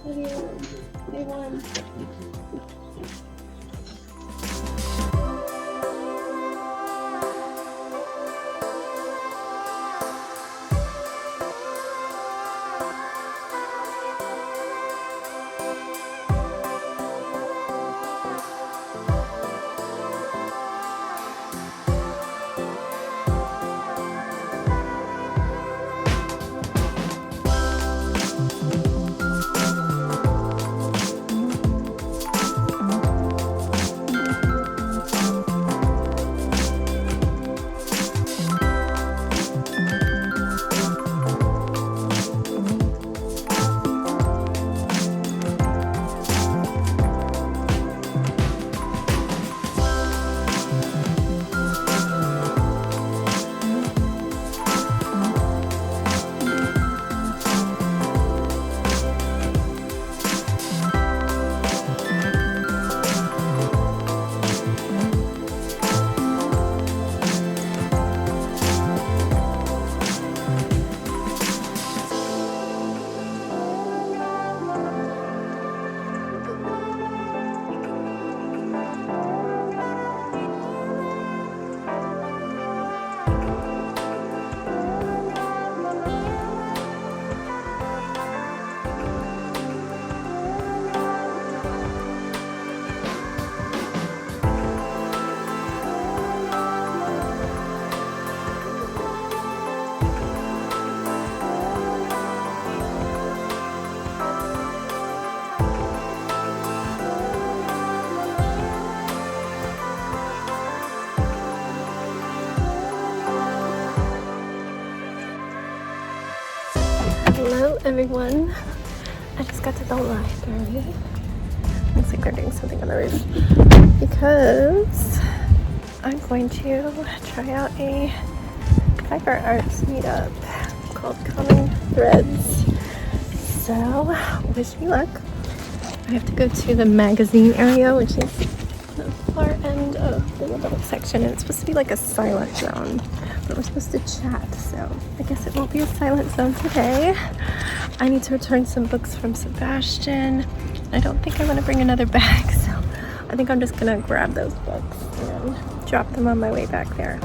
What do you want? Day one. Hello everyone, I just got to the library. Looks like they're doing something on the roof because I'm going to try out a fiber arts meetup called Common Threads. So wish me luck. I have to go to the magazine area, which is the far end of the adult section, and it's supposed to be like a silent zone, but we're supposed to chat, so I guess it won't be a silent zone today. I need to return some books from Sebastian. I don't think I want to bring another bag, so I think I'm just gonna grab those books and drop them on my way back there.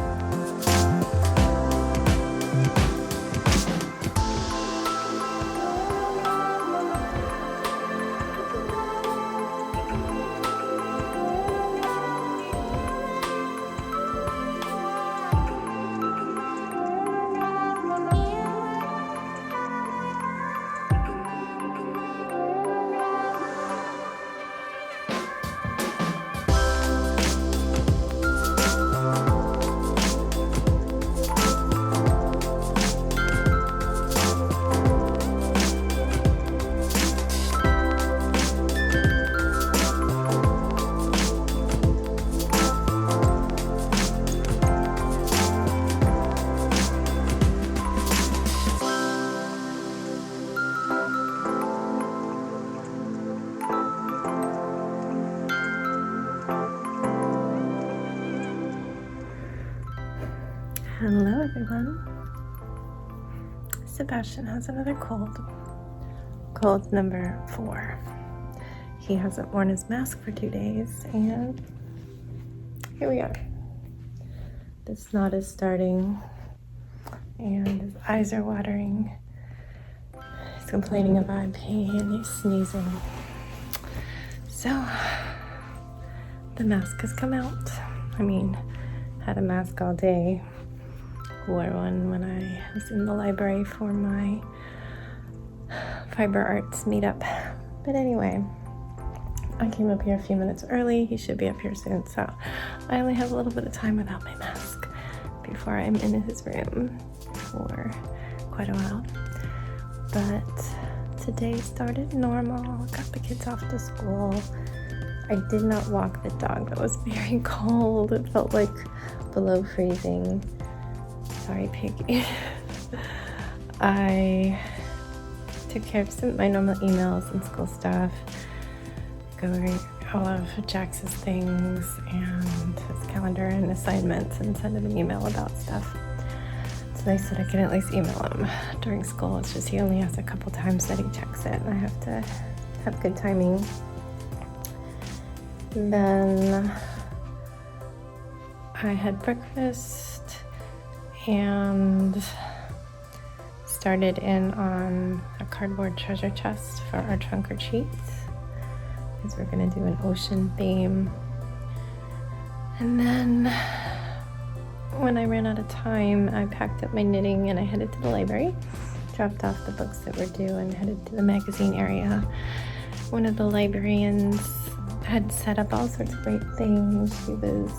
Hello everyone. Sebastian has another cold number 4. He hasn't worn his mask for 2 days, and here we are. The snot is starting and his eyes are watering. He's complaining of eye pain and he's sneezing. So the mask has come out. I mean, had a mask all day. Wore one when I was in the library for my fiber arts meetup. But anyway, I came up here a few minutes early. He should be up here soon, so I only have a little bit of time without my mask before I'm in his room for quite a while. But today started normal. Got the kids off to school. I did not walk the dog. That was very cold. It felt like below freezing. Sorry, Piggy. I took care of my normal emails and school stuff, going all of Jax's things and his calendar and assignments, and send him an email about stuff. It's nice that I can at least email him during school. It's just he only has a couple times that he checks it, and I have to have good timing. Then I had breakfast and started in on a cardboard treasure chest for our trunk or treats because we're going to do an ocean theme. And then when I ran out of time, I packed up my knitting and I headed to the library, dropped off the books that were due, and headed to the magazine area. One of the librarians had set up all sorts of great things. She was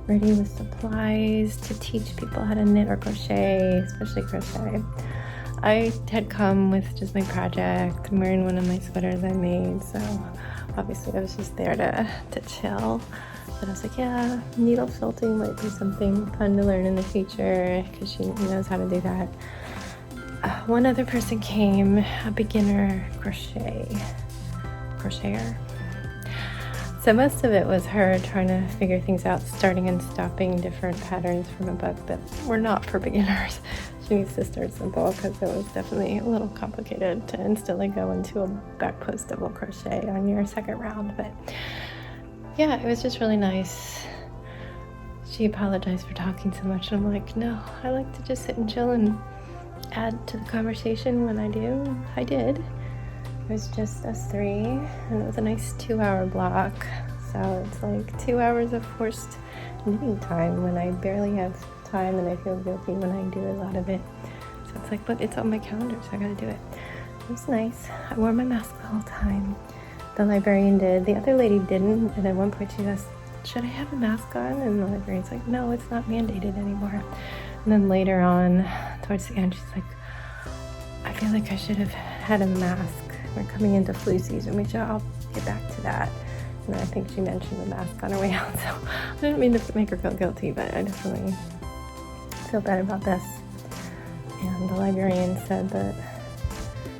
ready with supplies to teach people how to knit or crochet, especially crochet. I had come with just my project. I'm wearing one of my sweaters I made, so obviously I was just there to chill. But I was like, yeah, needle felting might be something fun to learn in the future because she knows how to do that. One other person came, a beginner crocheter. So most of it was her trying to figure things out, starting and stopping different patterns from a book that were not for beginners. She needs to start simple because it was definitely a little complicated to instantly go into a back post double crochet on your second round. But yeah, it was just really nice. She apologized for talking so much, and I'm like, no, I like to just sit and chill and add to the conversation when I do. I did. It was just us three, and it was a nice 2-hour block. So it's like 2 hours of forced knitting time when I barely have time, and I feel guilty when I do a lot of it. So it's like, but it's on my calendar, so I gotta do it. It was nice. I wore my mask the whole time. The librarian did. The other lady didn't, and at one point she asked, should I have a mask on? And the librarian's like, no, it's not mandated anymore. And then later on, towards the end, she's like, I feel like I should have had a mask. We're coming into flu season, which I'll get back to that. And I think she mentioned the mask on her way out, so I didn't mean to make her feel guilty, but I definitely feel bad about this. And the librarian said that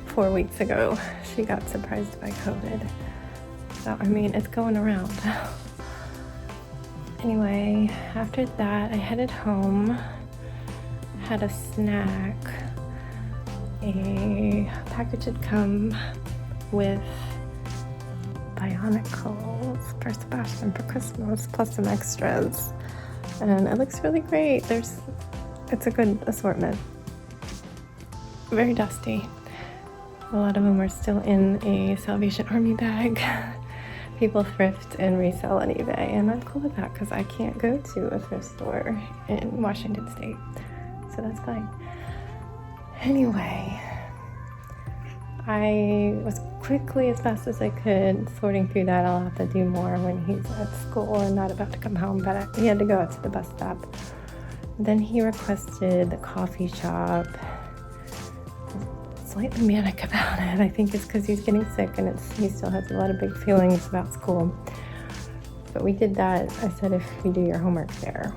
4 weeks ago, she got surprised by COVID. So, I mean, it's going around. Anyway, after that, I headed home, had a snack. A package had come with Bionicles for Sebastian for Christmas, plus some extras. And it looks really great. It's a good assortment. Very dusty. A lot of them are still in a Salvation Army bag. People thrift and resell on eBay, and I'm cool with that because I can't go to a thrift store in Washington State, so that's fine. Anyway, I was quickly, as fast as I could, sorting through that. I'll have to do more when he's at school and not about to come home, but he had to go out to the bus stop. Then he requested the coffee shop. Slightly manic about it. I think it's because he's getting sick and he still has a lot of big feelings about school. But we did that. I said, if you do your homework there.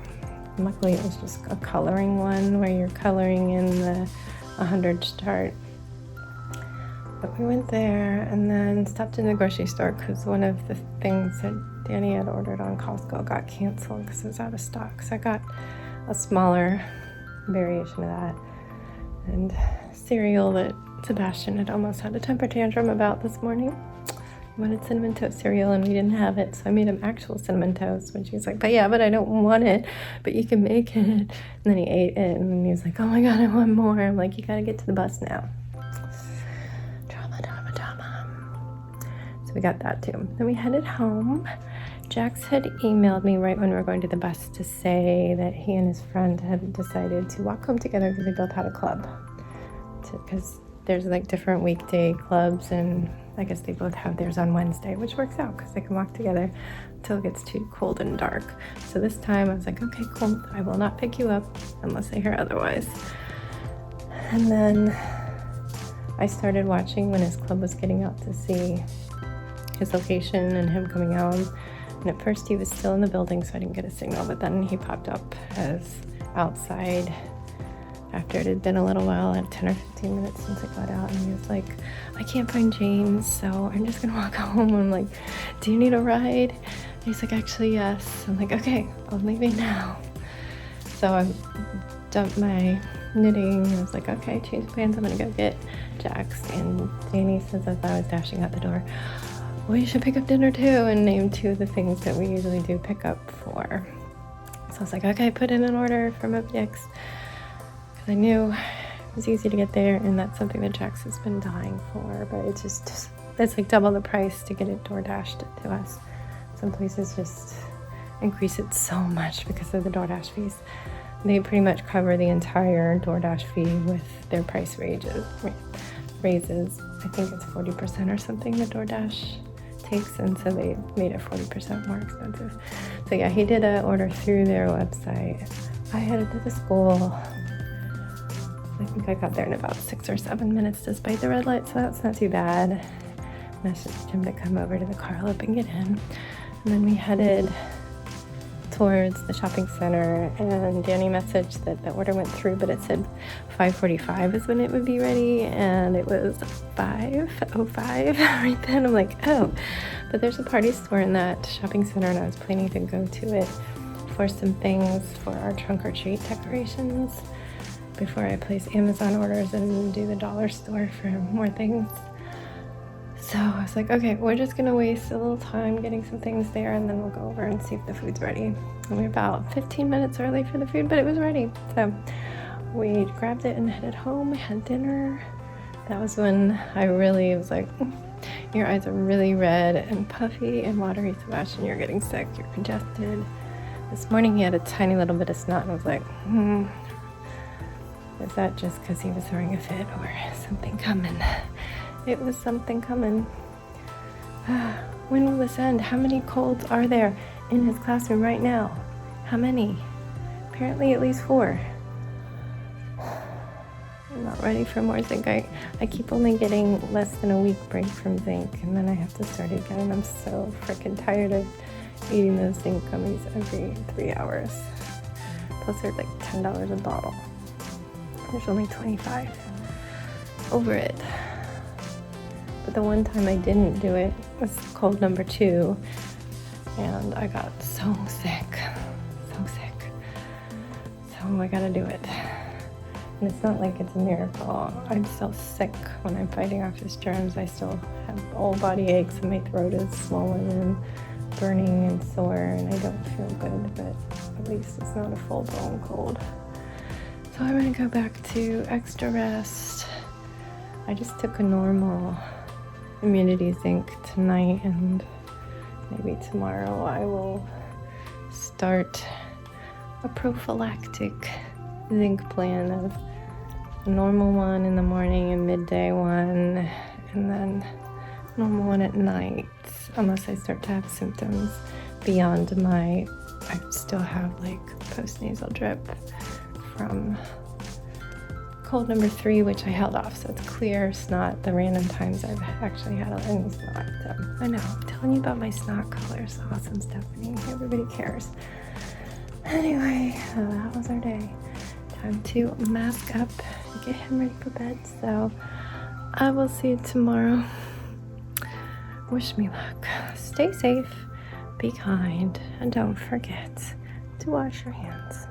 And luckily it was just a coloring one where you're coloring in the 100 chart. But we went there and then stopped in the grocery store because one of the things that Danny had ordered on Costco got canceled because it was out of stock. So I got a smaller variation of that. And cereal that Sebastian had almost had a temper tantrum about this morning. He wanted Cinnamon Toast cereal and we didn't have it, so I made him actual Cinnamon Toast when she was like, but I don't want it, but you can make it. And then he ate it and he was like, oh my god, I want more. I'm like, you gotta get to the bus now. Drama. So we got that too. Then we headed home. Jax had emailed me right when we were going to the bus to say that he and his friend had decided to walk home together because they both had a club. Because there's like different weekday clubs, and I guess they both have theirs on Wednesday, which works out because they can walk together until it gets too cold and dark. So this time I was like, okay, cool. I will not pick you up unless I hear otherwise. And then I started watching when his club was getting out to see his location and him coming out. And at first he was still in the building, so I didn't get a signal, but then he popped up as outside after it had been a little while, at 10 or 15 minutes since I got out, and he was like, I can't find James, so I'm just gonna walk home. I'm like, do you need a ride? And he's like, actually, yes. I'm like, okay, I'm leaving now. So I dumped my knitting. I was like, okay, change plans. I'm gonna go get Jax. And Danny says as I was dashing out the door, well, you should pick up dinner too, and name 2 of the things that we usually do pick up for. So I was like, okay, put in an order from UpNext, because I knew it was easy to get there, and that's something that Jax has been dying for, but it's just, it's like double the price to get it door dashed to us. Some places just increase it so much because of the DoorDash fees. They pretty much cover the entire DoorDash fee with their price raises. I think it's 40% or something the DoorDash takes, and so they made it 40% more expensive. So yeah, he did an order through their website. I headed to the school. I think I got there in about 6 or 7 minutes despite the red light, so that's not too bad. Messaged him to come over to the car loop and get in. And then we headed towards the shopping center, and Danny messaged that the order went through, but it said 5:45 is when it would be ready, and it was 5:05 right then. I'm like, oh, but there's a party store in that shopping center, and I was planning to go to it for some things for our trunk or treat decorations before I place Amazon orders and do the dollar store for more things. So I was like, okay, we're just gonna waste a little time getting some things there, and then we'll go over and see if the food's ready. And we're about 15 minutes early for the food, but it was ready. So we grabbed it and headed home, had dinner. That was when I really was like, your eyes are really red and puffy and watery, Sebastian, you're getting sick, you're congested. This morning he had a tiny little bit of snot, and I was like, is that just because he was throwing a fit or something coming? It was something coming. When will this end? How many colds are there in his classroom right now? How many? Apparently at least 4. I'm not ready for more zinc. I keep only getting less than a week break from zinc, and then I have to start again. I'm so freaking tired of eating those zinc gummies every 3 hours. Plus they're like $10 a bottle. There's only 25. Over it. But the one time I didn't do it was cold number 2, and I got so sick. So I gotta do it. And it's not like it's a miracle. I'm still sick when I'm fighting off these germs. I still have old body aches, and my throat is swollen and burning and sore, and I don't feel good, but at least it's not a full-blown cold. So I'm gonna go back to extra rest. I just took a normal immunity zinc tonight, and maybe tomorrow I will start a prophylactic zinc plan of a normal one in the morning and midday one, and then normal one at night, unless I start to have symptoms beyond I still have like postnasal drip from cold number 3, which I held off, so it's clear snot the random times I've actually had any snot. So I know, I'm telling you about my snot colors. Awesome, Stephanie. Everybody cares. Anyway, that was our day. Time to mask up, get him ready for bed. So I will see you tomorrow. Wish me luck. Stay safe, be kind, and don't forget to wash your hands.